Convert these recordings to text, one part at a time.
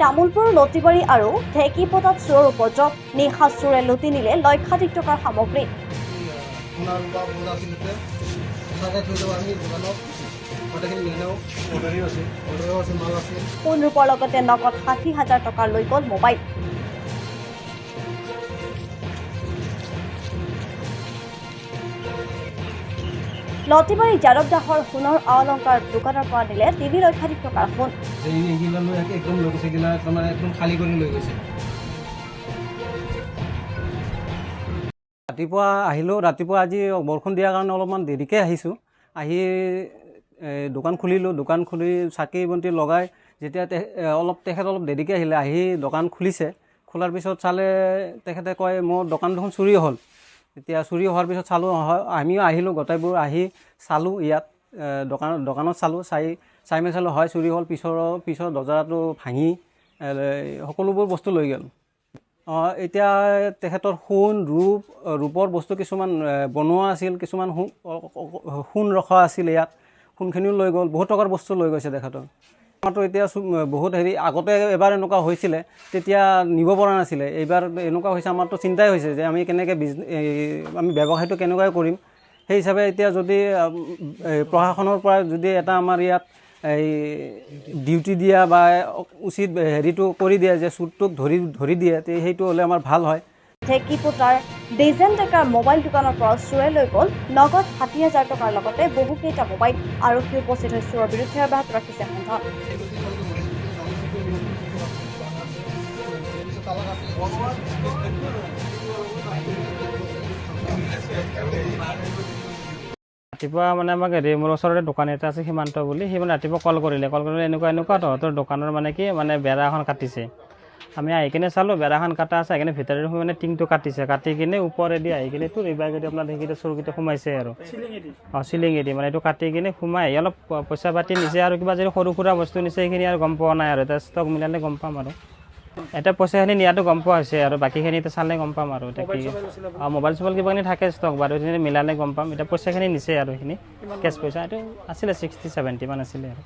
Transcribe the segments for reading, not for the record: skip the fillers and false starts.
তামুলপুৰ লতিবাৰী আৰু ঢেকীপটাত চোৰৰ উপদ্ৰৱ নিশা চোৰে লুটি নিলে লক্ষাধিক টকাৰ সামগ্ৰী সোণ ৰূপৰ লগতে নগদ ৬০,০০০ টকা লৈ গ'ল মোবাইল লতিবাৰী যাদৱ দাসৰ সোণৰ অলংকাৰ দোকানৰ পৰা নিলে ৩ লক্ষাধিক টকাৰ সোণ ৰাতিপুৱা আহিলোঁ ৰাতিপুৱা আজি বৰষুণ দিয়াৰ কাৰণে অলপমান দেৰিকৈ আহিছোঁ আহি দোকান খুলিলোঁ দোকান খুলি চাকি বন্তি লগাই যেতিয়া তেখেত অলপ দেৰিকৈ আহিলে আহি দোকান খুলিছে খোলাৰ পিছত চালে তেখেতে কয় মোৰ দোকান দেখোন চুৰি হ'ল এতিয়া চুৰি হোৱাৰ পিছত চালোঁ আমিও আহিলোঁ গোটেইবোৰ আহি চালোঁ ইয়াত দোকানত চালোঁ চাই মেলি চালোঁ হয় চুৰি হ'ল পিছৰ দৰ্জাটো ভাঙি সকলোবোৰ বস্তু লৈ গ'ল এতিয়া তেখেতৰ ৰূপৰ বস্তু কিছুমান বনোৱা আছিল কিছুমান সোণ ৰখা আছিল ইয়াত সোণখিনিও লৈ গ'ল বহুত টকাৰ বস্তু লৈ গৈছে তেখেতৰ আমাৰতো এতিয়া বহুত আগতে এবাৰ এনেকুৱা হৈছিলে তেতিয়া নিব পৰা নাছিলে এইবাৰ এনেকুৱা হৈছে আমাৰতো চিন্তাই হৈছে যে আমি কেনেকৈ আমি ব্যৱসায়টো কেনেকৈ কৰিম সেই হিচাপে এতিয়া যদি প্ৰশাসনৰ পৰা যদি এটা আমাৰ ইয়াত ডিউটি দিয়া বা উচিত হেৰিটো কৰি দিয়ে যে চুৰটোক ধৰি দিয়ে সেইটো হ'লে আমাৰ ভাল হয় ঢেকীপটাৰ ডিজেন ডেকাৰ মোবাইল দোকানৰ পৰা চোৰে লৈ গ'ল নগদ ৬০,০০০ টকাৰ লগতে বহুকেইটা মোবাইল আৰক্ষী উপস্থিত হৈ চোৰৰ বিৰুদ্ধে অব্যাহত ৰাখিছে সন্ধান ৰাতিপুৱা মানে আমাক মোৰ ওচৰতে দোকান এটা আছে সীমান্ত বুলি সি মানে ৰাতিপুৱা কল কৰিলে এনেকুৱা তহঁতৰ দোকানৰ মানে কি মানে বেৰা এখন কাটিছে আমি আহি কিনে চালোঁ বেৰাখন কাটা আছে আহি কিনে ভিতৰত মানে টিংটো কাটিছে কাটি কিনে ওপৰেদি আহি কিনে তোৰ এইবাৰগেদি আপোনাৰ সেইকেইটা চোৰকেইটা সোমাইছে আৰু চিলিঙেদি মানে এইটো কাটি কিনে সোমাই আহি অলপ পইচা পাতি নিছে আৰু কিবা যদি সৰু সুৰা বস্তু নিছে সেইখিনি আৰু গম পোৱা নাই আৰু এতিয়া ষ্টক মিলালে গম পাম আৰু এতিয়া পইচাখিনি নিয়াটো গম পোৱা হৈছে আৰু বাকীখিনি এতিয়া চালে গম পাম আৰু এতিয়া কি মোবাইল চোবাইল কিবাখিনি থাকে ষ্টক বাৰু সেইখিনি মিলালে গম পাম এতিয়া পইচাখিনি নিছে আৰু সেইখিনি কেছ পইচা এইটো আছিলে 60-70 মান আছিলে আৰু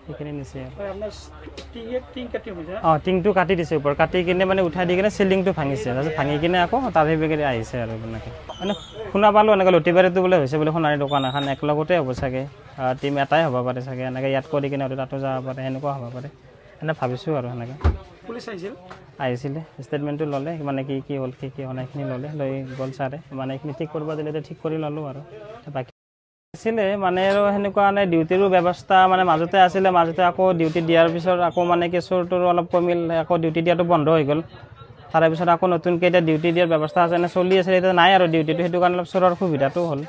সেইখিনি নিছে টিংটো কাটি দিছে ওপৰত কাটি কিনে মানে উঠাই দি কিনে চিলিংটো ভাঙিছে তাৰপিছত ভাঙি কিনে আকৌ তাৰ সেইভাগে আহিছে আৰু এনেকৈ মানে শুনা পালোঁ এনেকৈ লতিবাৰীটো বোলে হৈছে বোলে সোণাৰী দোকান এখন একেলগতে হ'ব চাগে টিম এটাই হ'ব পাৰে চাগে এনেকৈ ইয়াত কৰি কিনে তাতো যাব পাৰে সেনেকুৱা হ'ব পাৰে এনে ভাবিছোঁ আৰু সেনেকৈ পুলিচ আহিছিলে ষ্টেটমেণ্টটো ল'লে মানে কি হ'ল কি হোৱা নাই এইখিনি ল'লে লৈ গ'ল ছাৰে মানে এইখিনি ঠিক কৰিব দিলে ঠিক কৰি ল'লোঁ আৰু বাকী আছিলে মানে আৰু সেনেকুৱা মানে ডিউটিৰো ব্যৱস্থা মানে মাজতে আছিলে মাজতে আকৌ ডিউটি দিয়াৰ পিছত আকৌ মানে কি চোৰটোৰো অলপ কমিল আকৌ ডিউটি দিয়াটো বন্ধ হৈ গ'ল তাৰে পিছত আকৌ নতুনকৈ এতিয়া ডিউটি দিয়াৰ ব্যৱস্থা আছে এনে চলি আছে এতিয়া নাই আৰু ডিউটিটো সেইটো কাৰণে অলপ চোৰৰ সুবিধাটো হ'ল